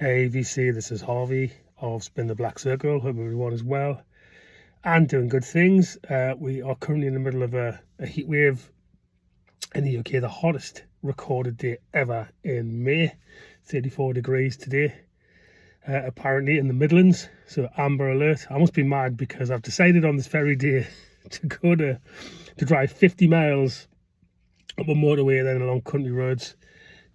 Hey VC, this is Harvey of Spin the Black Circle. Hope everyone is well and doing good things. We are currently in the middle of a heat wave in the UK, the hottest recorded day ever in May, 34 degrees today, apparently in the Midlands. So amber alert. I must be mad because I've decided on this very day to drive 50 miles up a motorway, then along country roads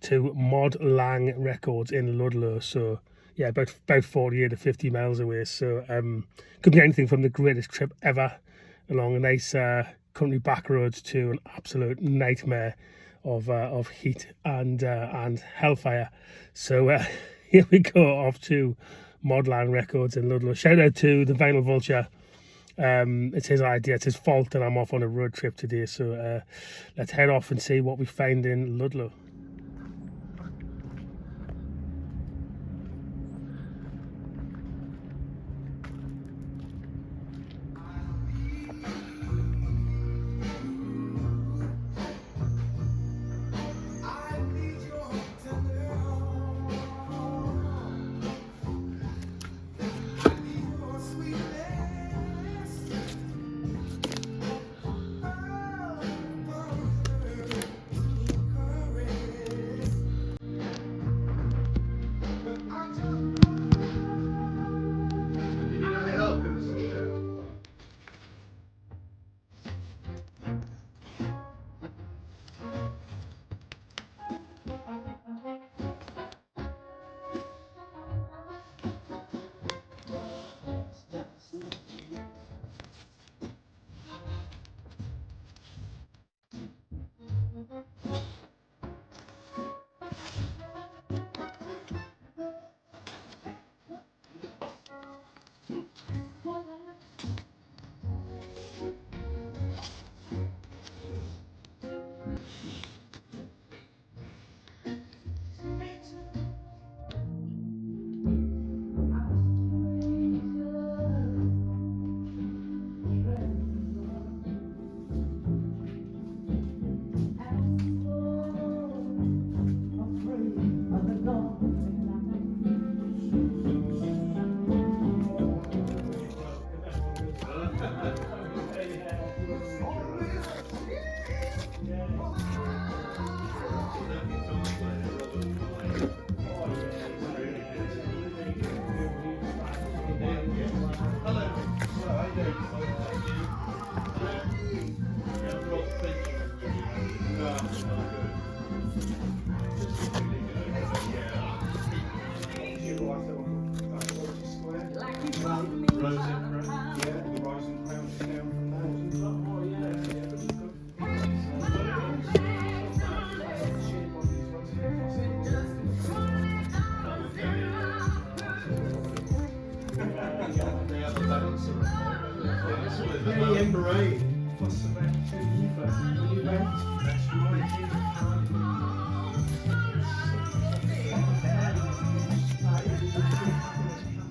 to Mod Lang Records in Ludlow. So yeah, about 48 to 50 miles away. So could be anything from the greatest trip ever along a nice country back roads to an absolute nightmare of heat and hellfire. So here we go, off to Mod Lang Records in Ludlow. Shout out to the Vinyl Vulture. It's his idea, it's his fault that I'm off on a road trip today. So let's head off and see what we find in Ludlow.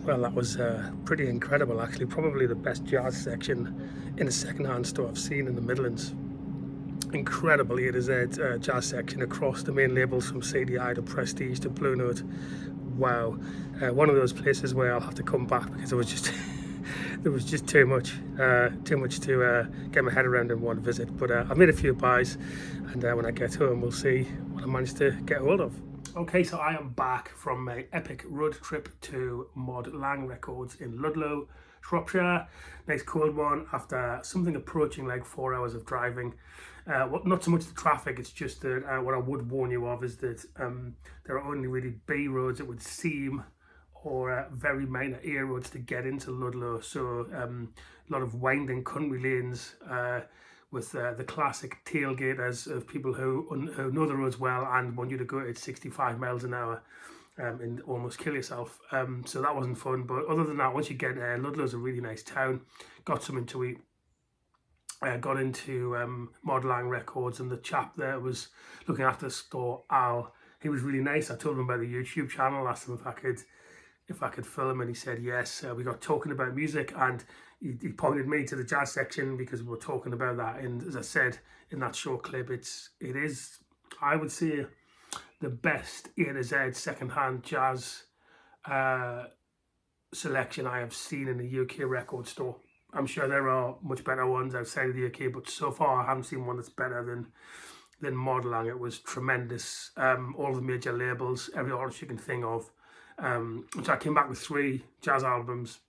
Well, that was pretty incredible, actually. Probably the best jazz section in a second-hand store I've seen in the Midlands. Incredible A to Z jazz section across the main labels from CDI to Prestige to Blue Note. Wow, one of those places where I'll have to come back because it was just there was just too much to get my head around in one visit. But I've made a few buys, and when I get home, we'll see what I managed to get hold of. Okay, so I am back from my epic road trip to Mod Lang Records in Ludlow, Shropshire. Nice cold one after something approaching like 4 hours of driving. Not so much the traffic, it's just that what I would warn you of is that there are only really B roads, it would seem, or very minor A roads to get into Ludlow. So a lot of winding country lanes with the classic tailgaters of people who know the roads well and want you to go at 65 miles an hour and almost kill yourself. So that wasn't fun. But other than that, once you get there, Ludlow's a really nice town. Got something to eat. Got into Mod Lang Records, and the chap there was looking after the store, Al. He was really nice. I told him about the YouTube channel, asked him if I could film, and he said yes. We got talking about music, and he pointed me to the jazz section because we were talking about that. And as I said in that short clip, it is, I would say, the best A to Z secondhand jazz selection I have seen in the UK record store. I'm sure there are much better ones outside of the UK, but so far I haven't seen one that's better than Modelang. It was tremendous. All the major labels, every artist you can think of. So I came back with 3 jazz albums.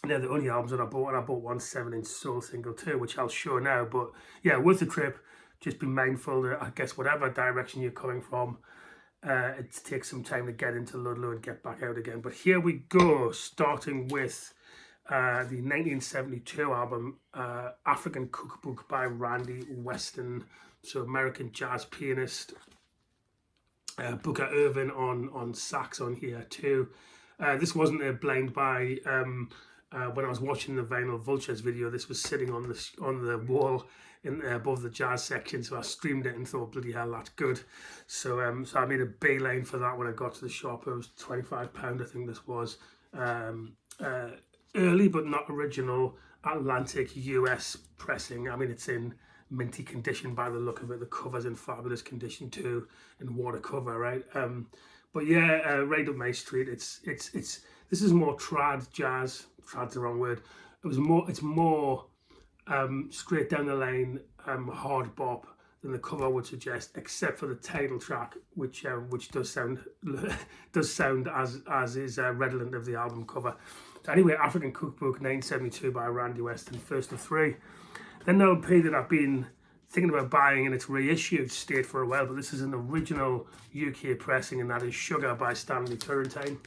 And they're the only albums that I bought, and I bought one 7-inch soul single too, which I'll show now. But yeah, worth the trip. Just be mindful that, I guess, whatever direction you're coming from, it takes some time to get into Ludlow and get back out again. But here we go, starting with the 1972 album, African Cookbook by Randy Weston. So American jazz pianist. Booker Ervin on sax on here too. This wasn't a blind buy. When I was watching the Vinyl Vultures video, this was sitting on the wall in above the jazz section, so I streamed it and thought, bloody hell, that's good. So so I made a beeline for that when I got to the shop. It was £25, I think this was. Early but not original Atlantic US pressing. I mean, it's in minty condition by the look of it. The cover's in fabulous condition too, in water cover, right? But yeah, right up my street. It's this is more trad jazz. Trad's the wrong word. It's more straight down the line, hard bop than the cover would suggest, except for the title track, which does sound as is redolent of the album cover. So anyway, African Cookbook 1972 by Randy Weston, first of 3. Then the LP that I've been thinking about buying in its reissued state for a while, but this is an original UK pressing, and that is Sugar by Stanley Turrentine.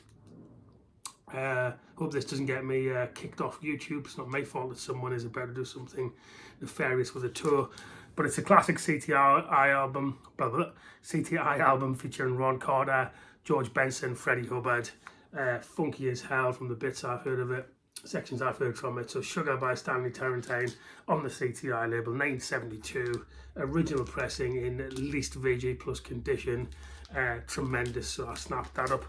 Hope this doesn't get me kicked off YouTube. It's not my fault that someone is about to do something nefarious with a tour. But it's a classic CTI album, CTI album featuring Ron Carter, George Benson, Freddie Hubbard. Funky as hell from the bits I've heard of it, sections I've heard from it. So Sugar by Stanley Turrentine on the CTI label, 1972. Original pressing in at least VG Plus condition. Tremendous, so I snapped that up.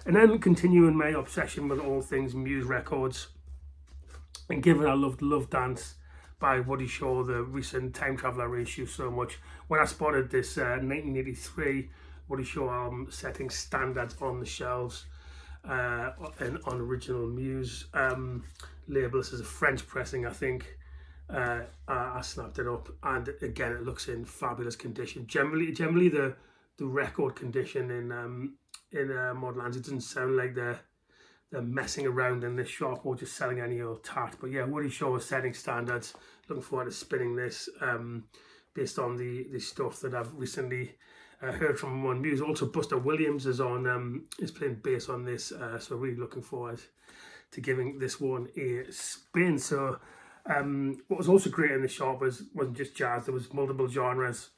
And then continuing my obsession with all things Muse Records, and given I loved Love Dance by Woody Shaw, the recent Time Traveller reissue, so much, when I spotted this 1983 Woody Shaw album setting standards on the shelves and on original Muse label, this is a French pressing, I think. I snapped it up, and again, it looks in fabulous condition. Generally the record condition in Modelands, it doesn't sound like they're messing around in this shop or just selling any old tat. But yeah, Woody Shaw is setting standards. Looking forward to spinning this based on the stuff that I've recently heard from him on Muse. Also, Buster Williams is playing bass on this, so really looking forward to giving this one a spin. So what was also great in the shop wasn't just jazz. There was multiple genres.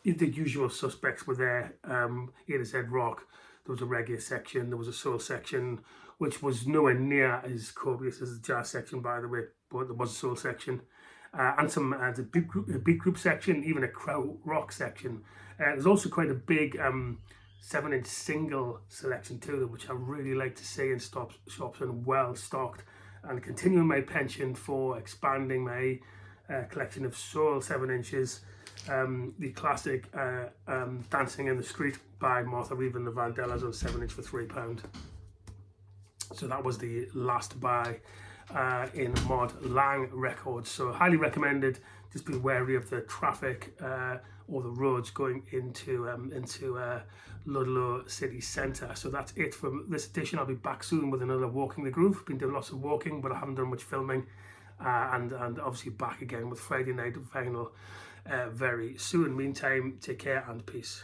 The usual suspects were there. A to Z rock. There was a reggae section. There was a soul section, which was nowhere near as copious as the jazz section, by the way. But there was a soul section, and some the beat group section, even a kraut rock section. There's also quite a big 7-inch single selection too, which I really like to see in shops and well stocked. And continuing my penchant for expanding my collection of soul 7-inches. The classic Dancing in the Street by Martha Reeve and the Vandellas on 7-inch for £3. So that was the last buy in Modelang Records. So highly recommended. Just be wary of the traffic or the roads going into Ludlow City Centre. So that's it from this edition. I'll be back soon with another Walking the Groove. Been doing lots of walking, but I haven't done much filming. And obviously back again with Friday Night Vinyl very soon. Meantime, take care and peace.